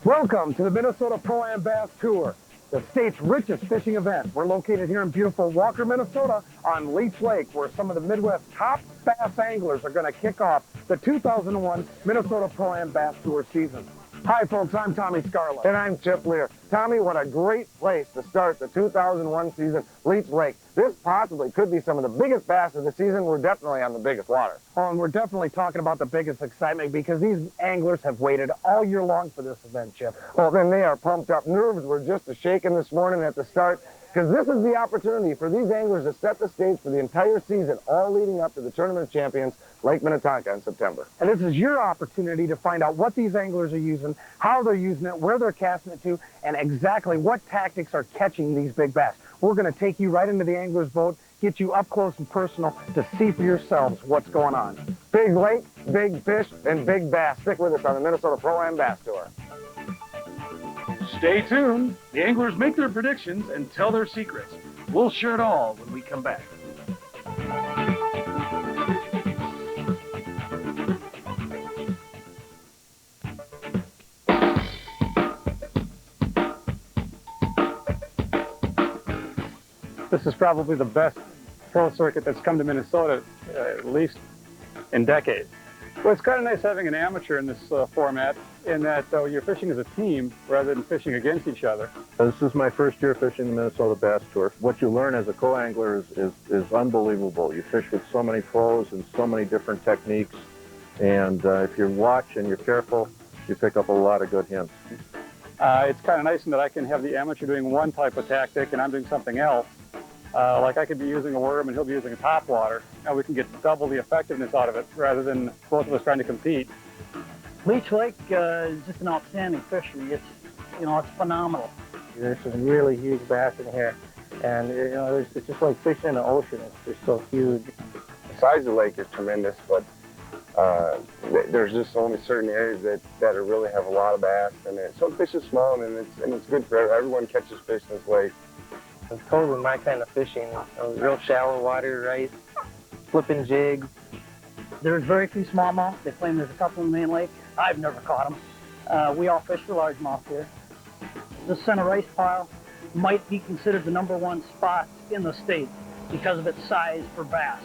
Welcome to the Minnesota Pro-Am Bass Tour, the state's richest fishing event. We're located here in beautiful Walker, Minnesota on Leech Lake, where some of the Midwest's top bass anglers are going to kick off the 2001 Minnesota Pro-Am Bass Tour season. Hi folks, I'm Tommy Scarlett. And I'm Chip Lear. Tommy, what a great place to start the 2001 season, Leech Lake. This possibly could be some of the biggest bass of the season. We're definitely on the biggest water. Oh, and we're definitely talking about the biggest excitement because these anglers have waited all year long for this event, Chip. Well, then they are pumped up. Nerves were just a-shaking this morning at the start, because this is the opportunity for these anglers to set the stage for the entire season, all leading up to the Tournament of Champions, Lake Minnetonka in September. And this is your opportunity to find out what these anglers are using, how they're using it, where they're casting it to, and exactly what tactics are catching these big bass. We're going to take you right into the angler's boat, get you up close and personal to see for yourselves what's going on. Big lake, big fish, and big bass. Stick with us on the Minnesota Pro-Am Bass Tour. Stay tuned. The anglers make their predictions and tell their secrets. We'll share it all when we come back. This is probably the best pro circuit that's come to Minnesota, at least in decades. Well, it's kind of nice having an amateur in this format, in that you're fishing as a team rather than fishing against each other. This is my first year fishing the Minnesota Bass Tour. What you learn as a co-angler is unbelievable. You fish with so many pros and so many different techniques, and if you watch and you're careful, you pick up a lot of good hints. It's kind of nice in that I can have the amateur doing one type of tactic and I'm doing something else. Like I could be using a worm and he'll be using a topwater. Now we can get double the effectiveness out of it rather than both of us trying to compete. Leech Lake is just an outstanding fishery. It's, it's phenomenal. There's some really huge bass in here, and it's just like fishing in the ocean. It's so huge. The size of the lake is tremendous, but there's just only certain areas that really have a lot of bass, and some fish is small, and it's good for everyone catches fish in this lake. It's totally my kind of fishing. Real shallow water, right? Flipping jigs. There's very few smallmouth. They claim there's a couple in the main lake. I've never caught them. We all fish for largemouth here. The center ice pile might be considered the #1 spot in the state because of its size for bass.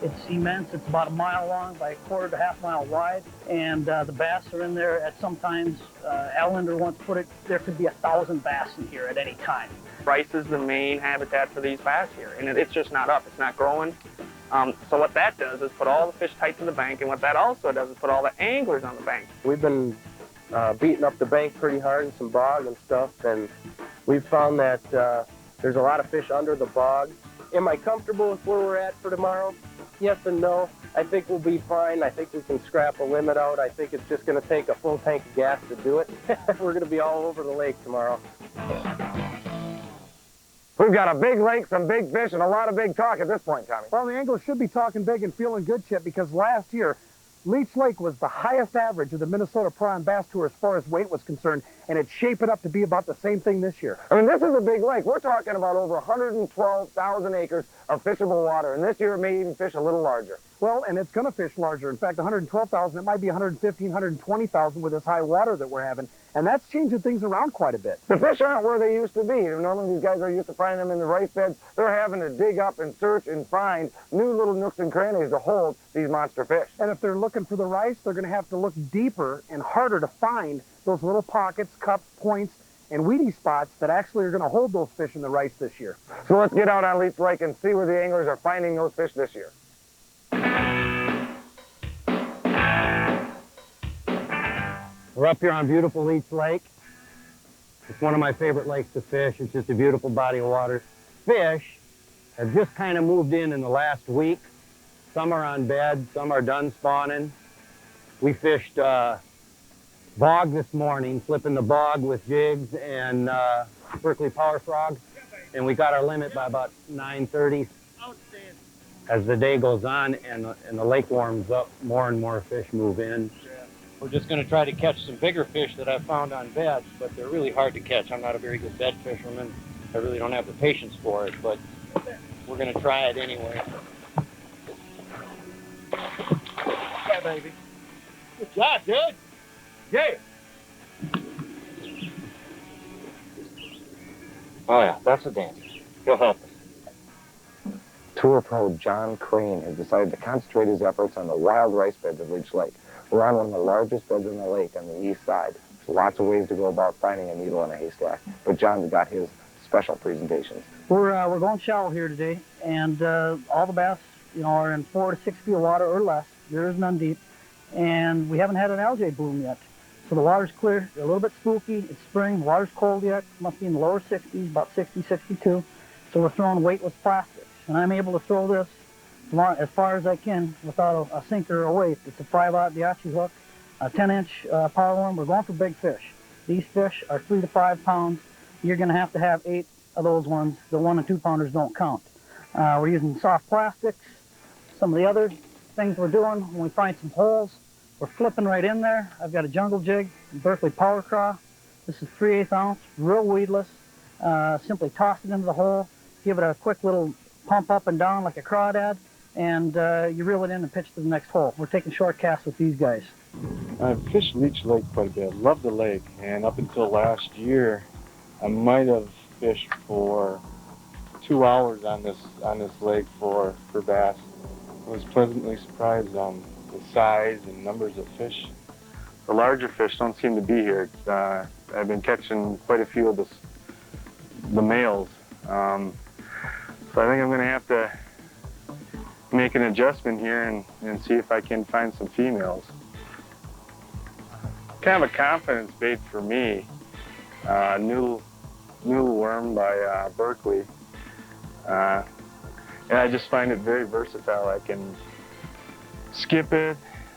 It's immense. It's about a mile long by a quarter to half mile wide, and the bass are in there at sometimes. Al Linder once put it, there could be 1,000 bass in here at any time. Rice is the main habitat for these bass here, and it's just not up. It's not growing. So what that does is put all the fish tight to the bank, and what that also does is put all the anglers on the bank. We've been beating up the bank pretty hard in some bog and stuff, and we've found that there's a lot of fish under the bog. Am I comfortable with where we're at for tomorrow? Yes and no. I think we'll be fine. I think we can scrap a limit out. I think it's just going to take a full tank of gas to do it. We're going to be all over the lake tomorrow. We've got a big lake, some big fish, and a lot of big talk at this point, Tommy. Well, the anglers should be talking big and feeling good, Chip, because last year, Leech Lake was the highest average of the Minnesota Pro-Am Bass Tour as far as weight was concerned, and it's shaping up to be about the same thing this year. I mean, this is a big lake. We're talking about over 112,000 acres of fishable water, and this year it may even fish a little larger. Well, and it's going to fish larger. In fact, 112,000, it might be 115,000, 120,000 with this high water that we're having, and that's changing things around quite a bit. The fish aren't where they used to be. Normally these guys are used to finding them in the rice beds. They're having to dig up and search and find new little nooks and crannies to hold these monster fish. And if they're looking for the rice, they're going to have to look deeper and harder to find those little pockets, cups, points, and weedy spots that actually are going to hold those fish in the rice this year. So let's get out on Leech Lake and see where the anglers are finding those fish this year. We're up here on beautiful Leech Lake. It's one of my favorite lakes to fish. It's just a beautiful body of water. Fish have just kind of moved in the last week. Some are on bed, some are done spawning. We fished bog this morning, flipping the bog with jigs and Berkeley Power Frog, and we got our limit by about 9:30. As the day goes on and the lake warms up, more and more fish move in. We're just going to try to catch some bigger fish that I've found on beds, but they're really hard to catch. I'm not a very good bed fisherman. I really don't have the patience for it, but we're going to try it anyway. Yeah, baby. Good job, dude. Yeah. Oh yeah, that's a dancer. He'll help us. Tour pro John Crane has decided to concentrate his efforts on the wild rice beds of Leech Lake. We're on one of the largest beds in the lake on the east side. There's lots of ways to go about finding a needle in a haystack, but John's got his special presentations. We're going shallow here today, and all the bass, are in 4 to 6 feet of water or less. There is none deep, and we haven't had an algae bloom yet. So the water's clear, a little bit spooky. It's spring, the water's cold yet. Must be in the lower 60s, about 60, 62. So we're throwing weightless plastics, and I'm able to throw this as far as I can without a sinker or a weight. It's a 5/0 Biachi hook, a 10-inch power worm. We're going for big fish. These fish are 3 to 5 pounds. You're going to have 8 of those ones. The 1 and 2 pounders don't count. We're using soft plastics. Some of the other things we're doing, when we find some holes, we're flipping right in there. I've got a jungle jig, Berkeley Power Craw. This is 3/8 ounce, real weedless. Simply toss it into the hole, give it a quick little pump up and down like a crawdad, and you reel it in and pitch to the next hole. We're taking short casts with these guys. I've fished Leech Lake quite a bit. Love the lake, and up until last year, I might have fished for 2 hours on this lake for bass. I was pleasantly surprised on the size and numbers of fish. The larger fish don't seem to be here. I've been catching quite a few of the males. So I think I'm going to have to make an adjustment here and see if I can find some females. Kind of a confidence bait for me. New worm by Berkeley. And I just find it very versatile. I can skip it,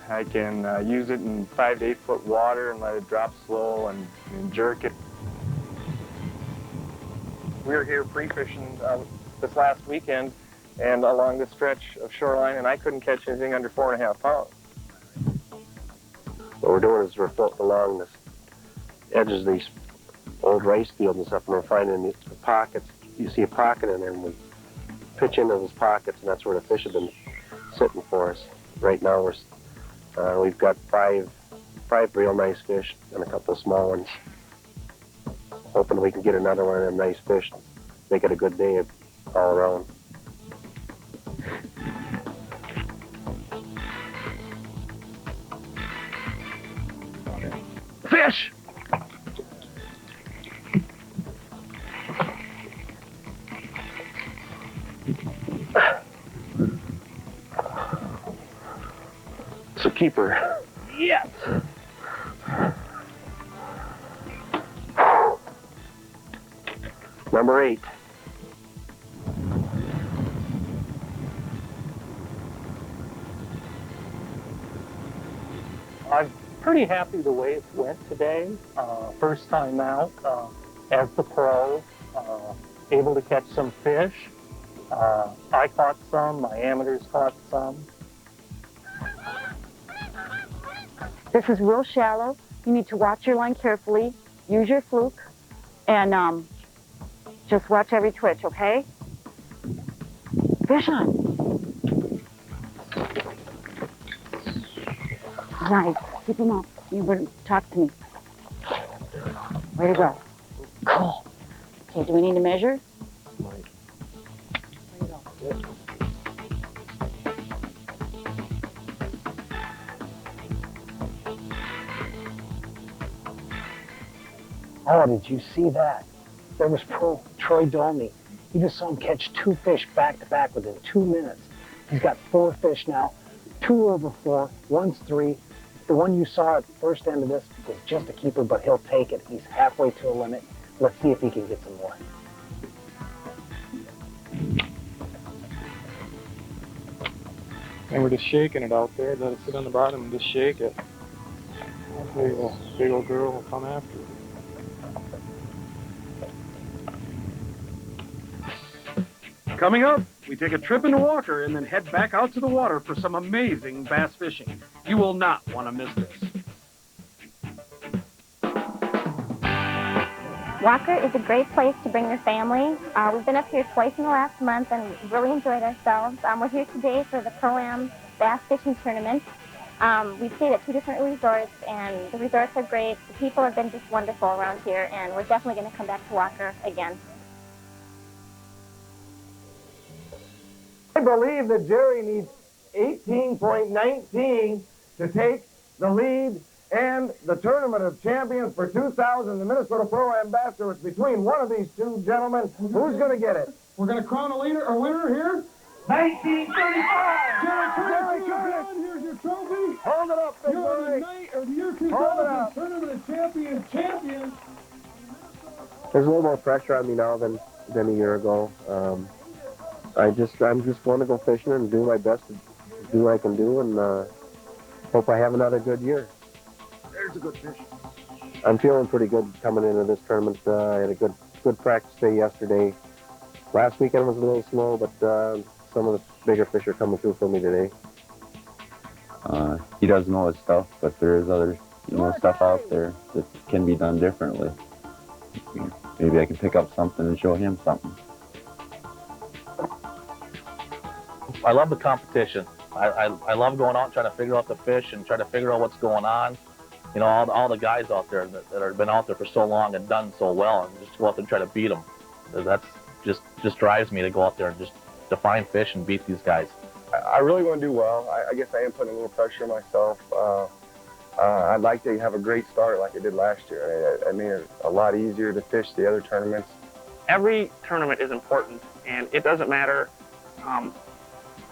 I can use it in 5 to 8 foot water and let it drop slow and jerk it. We were here pre-fishing this last weekend and along this stretch of shoreline, and I couldn't catch anything under 4.5 pounds. What we're doing is we're floating along this edges of these old rice fields and stuff, and we're finding the pockets. You see a pocket in there, and we pitch into those pockets, and that's where the fish have been sitting for us. Right now, we've got five real nice fish and a couple of small ones. Hoping we can get another one of them nice fish, make it a good day all around. Fish! It's a keeper. Yes! Number 8. I'm pretty happy the way it went today. First time out as the pro, able to catch some fish. I caught some, my amateurs caught some. This is real shallow. You need to watch your line carefully, use your fluke, and just watch every twitch, okay? Fish on. Nice. Keep him up. You wouldn't talk to me. Way to go. Cool. Okay, do we need to measure? Where you go? Oh, did you see that? There was pro Troy Dolney. You just saw him catch 2 fish back to back within 2 minutes. He's got 4 fish now, 2 over 4, one's 3. The one you saw at the first end of this was just a keeper, but he'll take it. He's halfway to a limit. Let's see if he can get some more. And we're just shaking it out there. Let it sit on the bottom and just shake it. Hopefully the big old girl will come after it. Coming up, we take a trip into Walker and then head back out to the water for some amazing bass fishing. You will not want to miss this. Walker is a great place to bring your family. We've been up here twice in the last month and really enjoyed ourselves. We're here today for the Pro-Am Bass Fishing Tournament. We've stayed at 2 different resorts, and the resorts are great. The people have been just wonderful around here, and we're definitely going to come back to Walker again. I believe that Jerry needs 18.19 to take the lead and the Tournament of Champions for 2000. The Minnesota Pro Ambassador is between one of these two gentlemen. Who's going to get it? We're going to crown a winner here. 1935! Jerry Curtis, here's your trophy. Hold it up, big You're boy. the night of the year Hold it up. 2000 Tournament of Champions champion. There's a little more pressure on me now than a year ago. I'm just going to go fishing and do my best to do what I can do, and hope I have another good year. There's a good fish. I'm feeling pretty good coming into this tournament. I had a good practice day yesterday. Last weekend was a little slow, but some of the bigger fish are coming through for me today. He does know his stuff, but there is other stuff out there that can be done differently. Maybe I can pick up something and show him something. I love the competition. I love going out and trying to figure out the fish and trying to figure out what's going on. You know, all the guys out there that have been out there for so long and done so well, and just go out there and try to beat them. That's just drives me to go out there and just to find fish and beat these guys. I really want to do well. I guess I am putting a little pressure on myself. I'd like to have a great start like I did last year. I made it a lot easier to fish the other tournaments. Every tournament is important, and it doesn't matter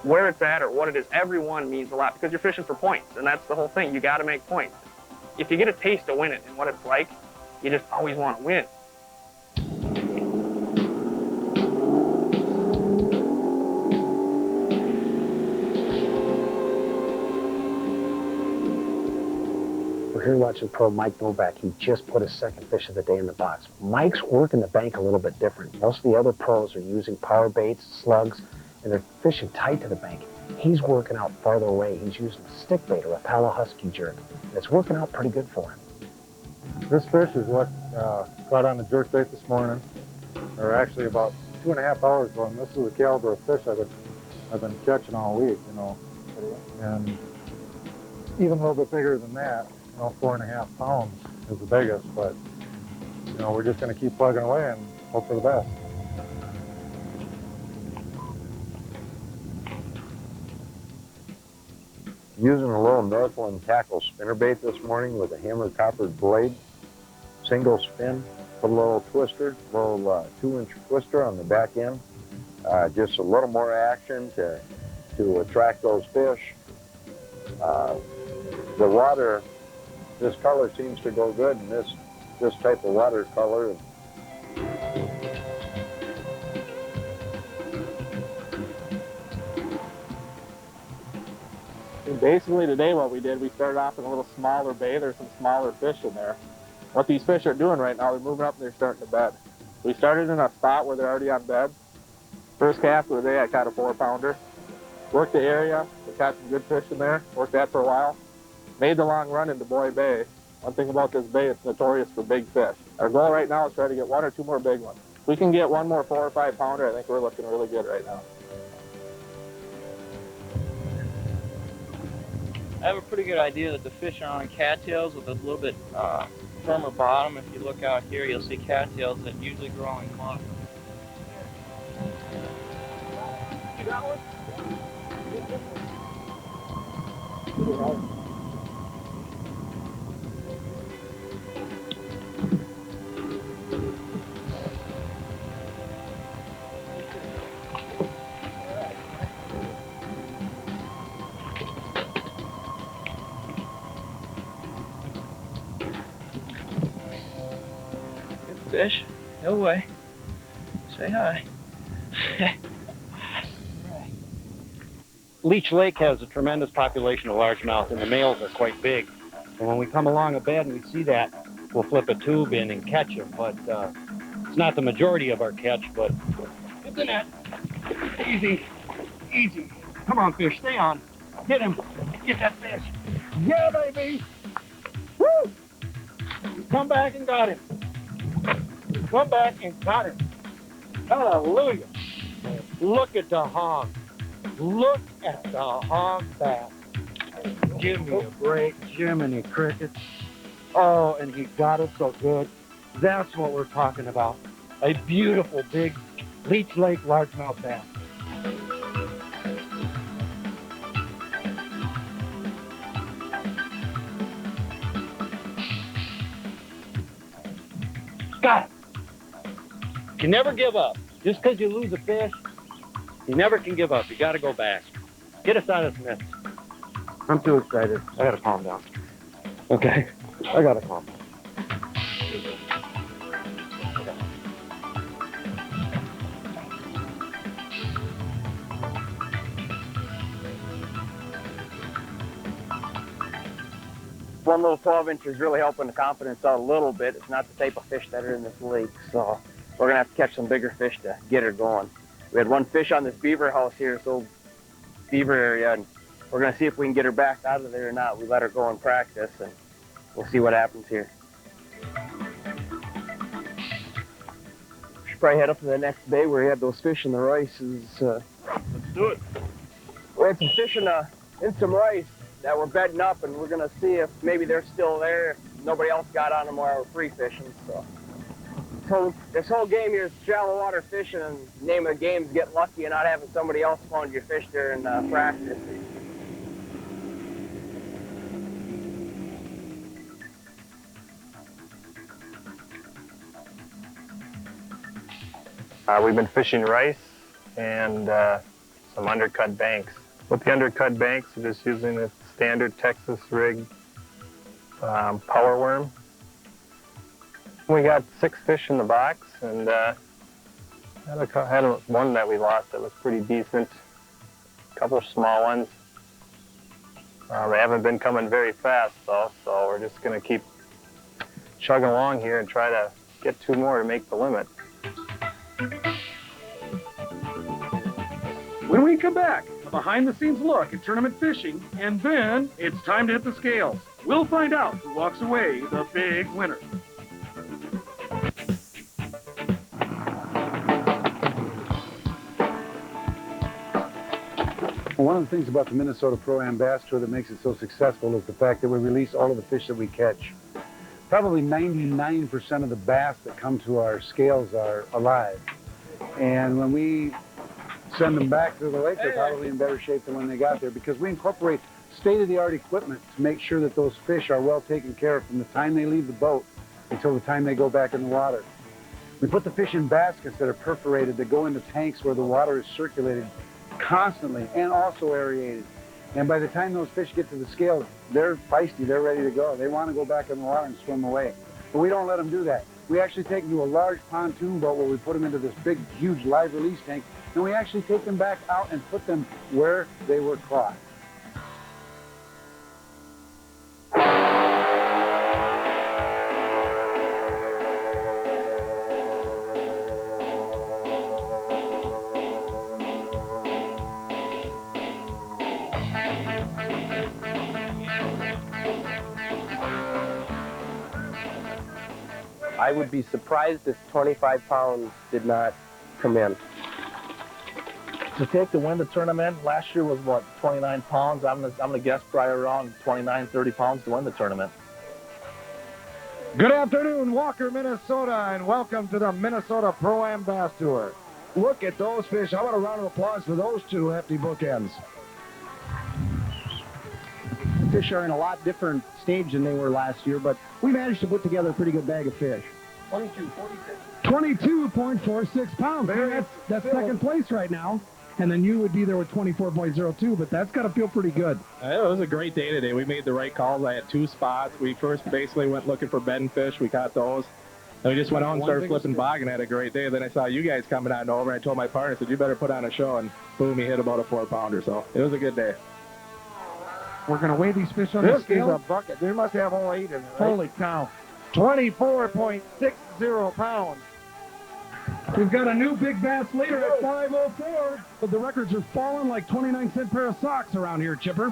where it's at or what it is. Everyone means a lot because you're fishing for points, and that's the whole thing. You got to make points. If you get a taste of winning and what it's like, you just always want to win. We're here watching pro Mike Novak. He just put his second fish of the day in the box. Mike's working the bank a little bit different. Most of the other pros are using power baits, slugs, and they're fishing tight to the bank. He's working out farther away. He's using a stick bait or a Palo Husky jerk. And it's working out pretty good for him. This fish is what caught on the jerk bait this morning, or actually about 2.5 hours ago. And this is the caliber of fish I've been catching all week, you know. And even a little bit bigger than that, 4.5 pounds is the biggest. But we're just going to keep plugging away and hope for the best. Using a little Northland tackle spinnerbait this morning with a hammer coppered blade, single spin, put a little twister, a little 2-inch twister on the back end, just a little more action to attract those fish. The water, this color seems to go good, and this type of water color. Basically today what we did, we started off in a little smaller bay. There's some smaller fish in there. What these fish are doing right now, they're moving up and they're starting to bed. We started in a spot where they're already on bed. First cast of the day, I caught a 4-pounder. Worked the area, we caught some good fish in there, worked that for a while. Made the long run into Boy Bay. One thing about this bay, it's notorious for big fish. Our goal right now is try to get 1 or 2 more big ones. If we can get 1 more 4 or 5 pounder, I think we're looking really good right now. I have a pretty good idea that the fish are on cattails with a little bit firmer bottom. If you look out here, you'll see cattails that usually grow on muck. You got one? Fish, no way. Say hi. Leech Lake has a tremendous population of largemouth, and the males are quite big. And when we come along a bed and we see that, we'll flip a tube in and catch them. But it's not the majority of our catch, but get the net. Easy, easy. Come on, fish, stay on. Get him. Get that fish. Yeah, baby. Woo! Come back and got him. Come back and got him. Hallelujah. Look at the hog. Look at the hog bass. Give me a break, Jiminy Crickets. Oh, and he got it so good. That's what we're talking about. A beautiful, big Leech Lake largemouth bass. Got it. You never give up. Just because you lose a fish, you never can give up. You got to go back. Get us out of this mess. I'm too excited. I gotta calm down. Okay. I gotta calm down. One little 12-inch is really helping the confidence out a little bit. It's not the type of fish that are in this lake, so we're gonna have to catch some bigger fish to get her going. We had one fish on this beaver house here, so beaver area, and we're gonna see if we can get her back out of there or not. We let her go and practice, and we'll see what happens here. Should probably head up to the next bay where we had those fish in the rice. Let's do it. We had some fish in some rice that were bedding up, and we're gonna see if maybe they're still there, if nobody else got on them while we're free fishing. So this whole game here is shallow water fishing, and the name of the game is get lucky and not having somebody else pound your fish there in practice. We've been fishing rice and some undercut banks. With the undercut banks, we're just using a standard Texas rig power worm. We got 6 fish in the box, and had one that we lost that was pretty decent. A couple of small ones. They haven't been coming very fast though, so we're just going to keep chugging along here and try to get 2 more to make the limit. When we come back, a behind-the-scenes look at tournament fishing, and then it's time to hit the scales. We'll find out who walks away the big winner. One of the things about the Minnesota Pro-Am Bass Tour that makes it so successful is the fact that we release all of the fish that we catch. Probably 99% of the bass that come to our scales are alive. And when we send them back to the lake, they're probably in better shape than when they got there, because we incorporate state-of-the-art equipment to make sure that those fish are well taken care of from the time they leave the boat until the time they go back in the water. We put the fish in baskets that are perforated, that go into tanks where the water is circulated constantly and also aerated. And by the time those fish get to the scale, they're feisty, they're ready to go. They want to go back in the water and swim away. But we don't let them do that. We actually take them to a large pontoon boat where we put them into this big, huge live release tank, and we actually take them back out and put them where they were caught. I would be surprised if 25 pounds did not come in. To take to win the tournament, last year was what, 29 pounds? I'm gonna guess probably around 29, 30 pounds to win the tournament. Good afternoon, Walker, Minnesota, and welcome to the Minnesota Pro-Am Bass Tour. Look at those fish. How about a round of applause for those 2 hefty bookends? The fish are in a lot different stage than they were last year, but we managed to put together a pretty good bag of fish. 22.46 pounds. That's second place right now. And then you would be there with 24.02, but that's got to feel pretty good. It was a great day today. We made the right calls. I had 2 spots. We first basically went looking for bedding fish. We caught those. And we just went out and started flipping bog and had a great day. Then I saw you guys coming on over, and I told my partner, I said, you better put on a show. And boom, he hit about a 4-pounder. So it was a good day. We're going to weigh these fish on the scale. This is a bucket. They must have all 8 in it, right? Holy cow. 24.60 pounds. We've got a new big bass leader at 504, but the records are falling like 29-cent pair of socks around here, Chipper.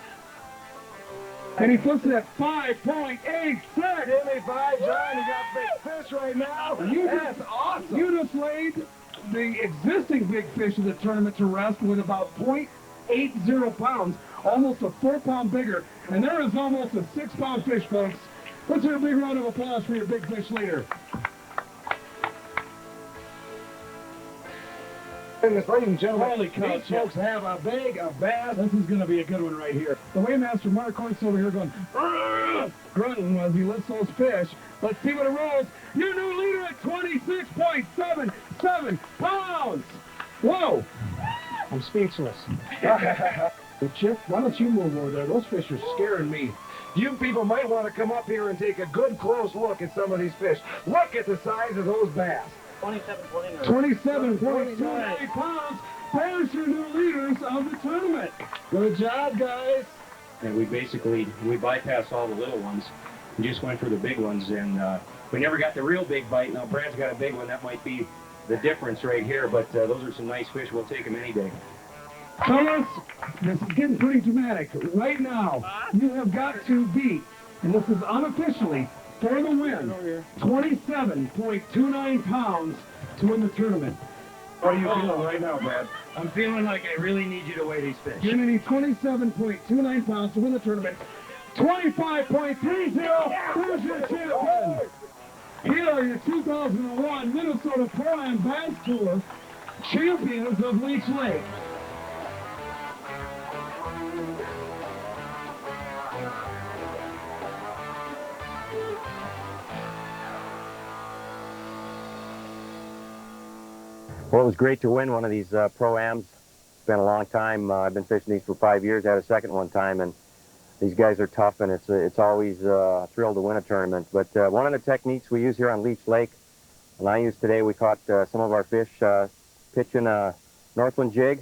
And he flips it at 5.86. Give me 5, John. You got big fish right now. That's awesome. You just laid the existing big fish of the tournament to rest with about 0.80 pounds, almost a 4-pound bigger. And there is almost a 6-pound fish, folks. Let's hear a big round of applause for your big fish leader. Ladies and gentlemen, Holy cow, these folks have a bag of bass. This is going to be a good one right here. The weighmaster Mark Hort's over here going, "Argh!" grunting as he lifts those fish. Let's see what it rolls. Your new leader at 26.77 pounds. Whoa! I'm speechless. Chip, why don't you move over there? Those fish are scaring me. You people might want to come up here and take a good close look at some of these fish. Look at the size of those bass. 27.29 pounds. There's your new leaders of the tournament. Good job, guys. And we bypassed all the little ones and just went for the big ones, and we never got the real big bite. Now Brad's got a big one. That might be the difference right here, but those are some nice fish. We'll take them any day. Fellas, this is getting pretty dramatic. Right now, you have got to beat, and this is unofficially for the win, 27.29 pounds to win the tournament. What are you feeling right now, Brad? I'm feeling like I really need you to weigh these fish. You're going to need 27.29 pounds to win the tournament. 25.30, there's your champion. Here are your 2001 Minnesota Pro-Am Bass Tour champions of Leech Lake. Well, it was great to win one of these Pro-Ams. It's been a long time. I've been fishing these for 5 years. I had a second one time, and these guys are tough, and it's always a thrill to win a tournament. But one of the techniques we use here on Leech Lake, and I used today, we caught some of our fish pitching a Northland jig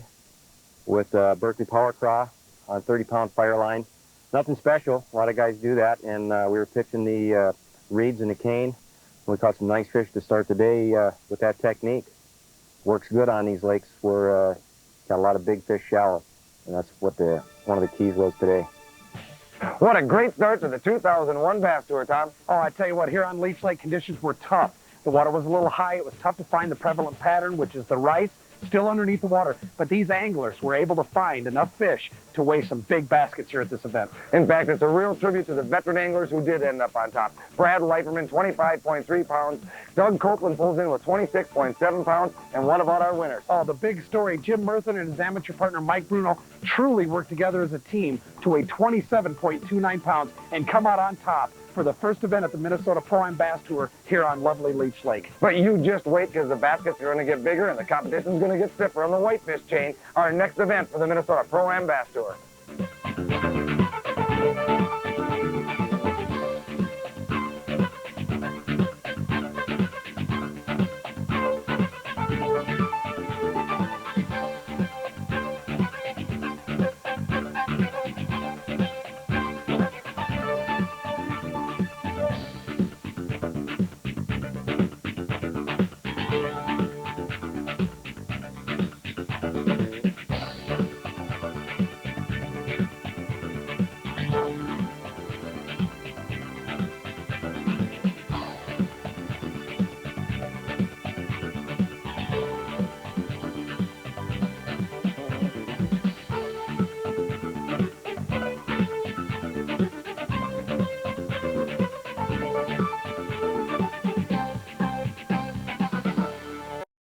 with Berkeley Power Craw on 30-pound fire line. Nothing special. A lot of guys do that, and we were pitching the reeds and the cane. We caught some nice fish to start the day with that technique. Works good on these lakes. We're got a lot of big fish shallow, and that's what one of the keys was today. What a great start to the 2001 Bass Tour, Tom. Oh, I tell you what, here on Leech Lake, conditions were tough. The water was a little high. It was tough to find the prevalent pattern, which is the rice, still underneath the water. But these anglers were able to find enough fish to weigh some big baskets here at this event. In fact, it's a real tribute to the veteran anglers who did end up on top. Brad Leiperman, 25.3 pounds. Doug Copeland pulls in with 26.7 pounds. And what about our winners? Oh, the big story. Jim Merthan and his amateur partner, Mike Bruno, truly worked together as a team to weigh 27.29 pounds and come out on top for the first event at the Minnesota Pro-Am Bass Tour here on lovely Leech Lake. But you just wait, because the baskets are going to get bigger and the competition's going to get stiffer on the whitefish chain, our next event for the Minnesota Pro-Am Bass Tour.